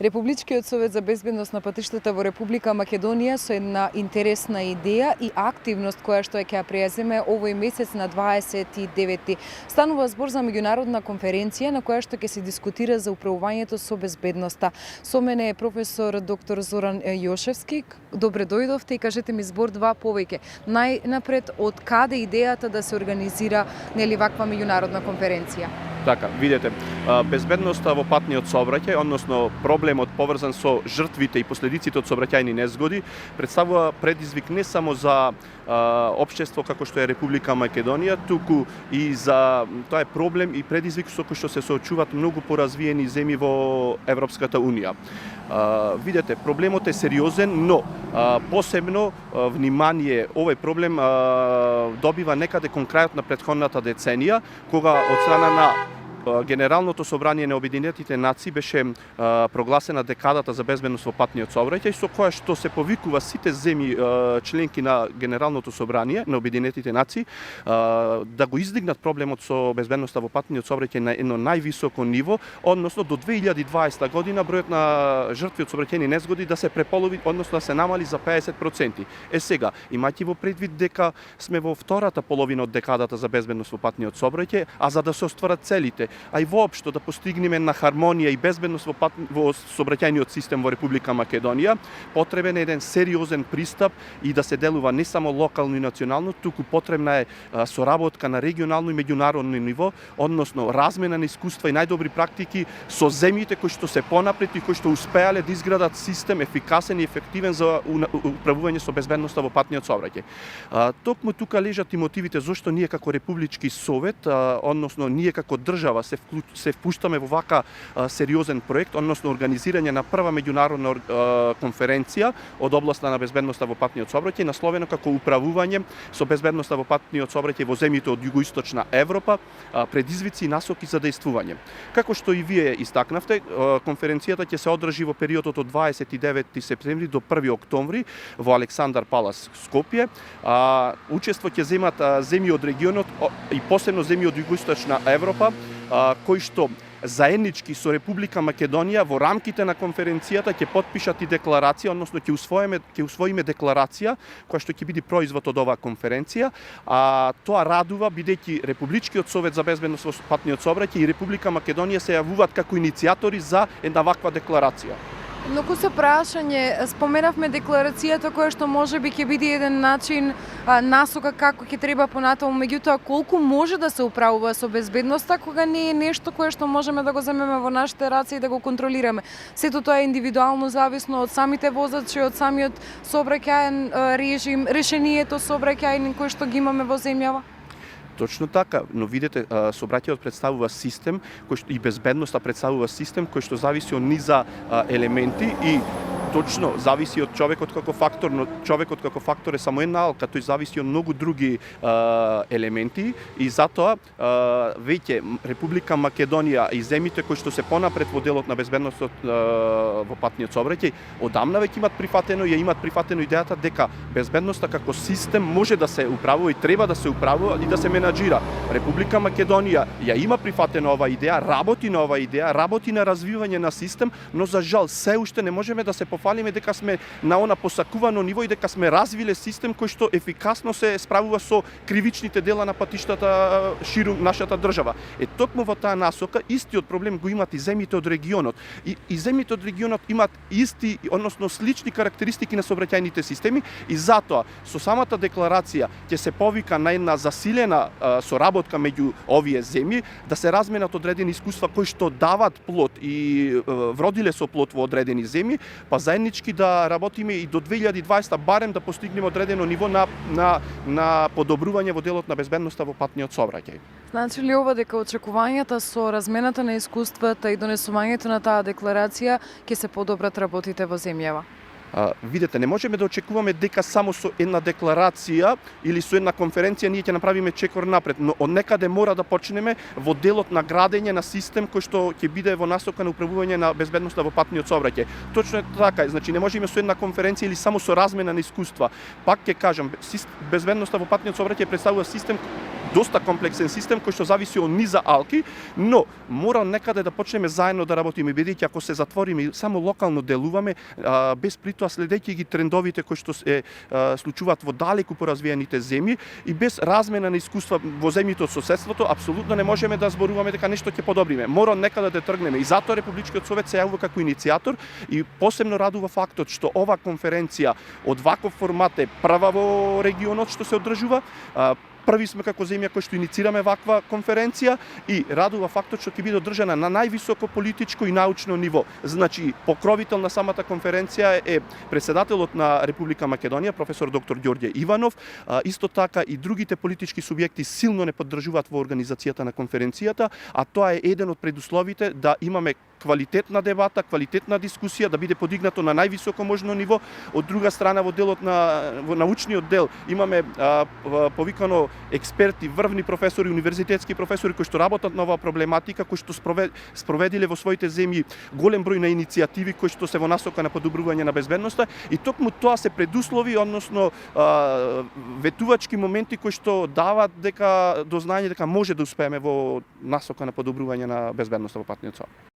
Републичкиот совет за безбедност на патиштата во Република Македонија со една интересна идеја и активност која што ќе ја преземе овој месец на 29. Станува збор за меѓународна конференција на која што ќе се дискутира за управувањето со безбедноста. Со мене е професор доктор Зоран Јошевски. Добре дојдовте и кажете ми збор два повеќе. Најнапред, од каде идејата да се организира ваква меѓународна конференција? Така, видете, безбедноста во патниот сообраќај, односно проблемот поврзан со жртвите и последиците од сообраќајни незгоди, представува предизвик не само за општество како што е Република Македонија, туку и за тоа е проблем и предизвик со кој што се соочуваат многу поразвиени земји во Европската Унија. Видете, проблемот е сериозен, но посебно внимание овој проблем добива некаде кон крајот на претходната деценија, кога од страна на Генералното собрание на Обединетите нации беше прогласена декадата за безбедност во патниот сообраќај, со која што се повикува сите земји членки на Генералното собрание на Обединетите нации да го издигнат проблемот со безбедноста во патниот сообраќај на едно највисоко ниво, односно до 2020 година бројот на жртви од сообраќајни незгоди да се преполови, односно да се намали за 50%. Сега, имајќи во предвид дека сме во втората половина од декадата за безбедност во патниот сообраќај, а за да се остварат целите, а и воопшто да постигнеме на хармонија и безбедност во сообраќајниот систем во Република Македонија, потребен е еден сериозен пристап и да се делува не само локално и национално, туку потребна е соработка на регионално и меѓународно ниво, односно размена на искуства и најдобри практики со земјите кои што се понапред и кои што успеале да изградат систем ефикасен и ефективен за управување со безбедноста во патниот сообраќај. Токму тука лежат и мотивите зошто ние како Републички совет, односно ние како држава се впуштаме во вака сериозен проект, односно организирање на прва меѓународна конференција од областа на безбедноста во патниот сообраќај, насловено како управување со безбедноста во патниот сообраќај во земјите од југоисточна Европа, предизвици и насоки за дејствување. Како што и вие истакнавте, конференцијата ќе се одржи во периодот од 29 септември до 1 октомври во Александар Палас, Скопје. Учество ќе земат земји од регионот и посебно земји од југоисточна Европа, кои што заеднички со Република Македонија во рамките на конференцијата ќе потпишат и декларација, односно ќе усвоиме декларација која што ќе биде производ од оваа конференција. Тоа радува бидејќи Републичкиот совет за безбедност во патниот сообраќај и Република Македонија се јавуваат како иницијатори за една ваква декларација. Многу се прашање, споменавме декларацијата која што можеби ќе биде еден начин, насока како ќе треба понатаму, меѓутоа колку може да се управува со безбедноста кога не е нешто кое што можеме да го земеме во нашите раце и да го контролираме. Сето тоа е индивидуално зависно од самите возачи, од самиот сообраќаен режим, решението сообраќајни кој што ги имаме во земјава. Точно така, но видете, сообраќајот представува систем и безбедноста представува систем кој што зависи од низа елементи и точно зависи од човекот како фактор, но човекот како фактор е само една алка, тој зависи од многу други елементи и затоа веќе Република Македонија и земјите кои што се понапред во делот на безбедноста во патниот сообраќај одамна веќе имаат прифатено идејата дека безбедноста како систем може да се управува и треба да се управува и да се менаџира. Република Македонија ја има прифатено оваа идеја, работи на оваа идеја, работи на развивање на систем, но за жал се уште не можеме да се пофалиме дека сме на она посакувано ниво и дека сме развиле систем кој што ефикасно се справува со кривичните дела на патиштата ширум нашата држава. Токму во таа насока истиот проблем го имаат и земјите од регионот. И земјите од регионот имаат исти, односно слични карактеристики на сообраќајните системи и затоа со самата декларација ќе се повика на една засилена соработка меѓу овие земји, да се разменат одредени искуства кои што дават плод и вродиле со плод во одредени земји, па заеднички да работиме и до 2020 барем да постигнеме одредено ниво на подобрување во делот на безбедноста во патниот сообраќај. Значи ли ова дека очекувањата со размената на искуствата и донесувањето на таа декларација ќе се подобрат работите во земјава? Видете, не можеме да очекуваме дека само со една декларација или со една конференција ние ќе направиме чекор напред, но од некаде мора да почнеме во делот на градење на систем кој што ќе биде во насока на управување на безбедноста во патниот сообраќај. Точно е така, значи не можеме со една конференција или само со размена на искуства. Пак ќе кажам, безбедноста во патниот сообраќај представува систем доста комплексен систем кој што зависи од низа алки, но мора некаде да почнеме заедно да работиме, бидејќи ако се затвориме и само локално делуваме, без притоа следејќи ги трендовите кои што се случуваат во далеку поразвиените земји и без размена на искуства во земјите од соседството, апсолутно не можеме да зборуваме дека нешто ќе подобриме. Мора некаде да тргнеме и затоа Републичкиот совет се јавува како иницијатор и посебно радува фактот што ова конференција од ваков формат е прва во регионот што се одржува. Први сме како земја кои што иницираме ваква конференција и радува фактот што ќе биде одржана на највисоко политичко и научно ниво. Значи, покровител на самата конференција е претседателот на Република Македонија, професор доктор Ѓорѓе Иванов. Исто така и другите политички субјекти силно не поддржуваат во организацијата на конференцијата, а тоа е еден од предусловите да имаме квалитетна дебата, квалитетна дискусија, да биде подигнато на највисоко можно ниво. Од друга страна, во делот во научниот дел имаме повикано експерти, врвни професори, универзитетски професори кои што работат на оваа проблематика, кои што спроведиле во своите земји голем број на иницијативи кои што се во насока на подобрување на безбедноста и токму тоа се предуслови, односно ветувачки моменти кои што даваат дека до знаење дека може да успееме во насока на подобрување на безбедноста во патниот сообраќај.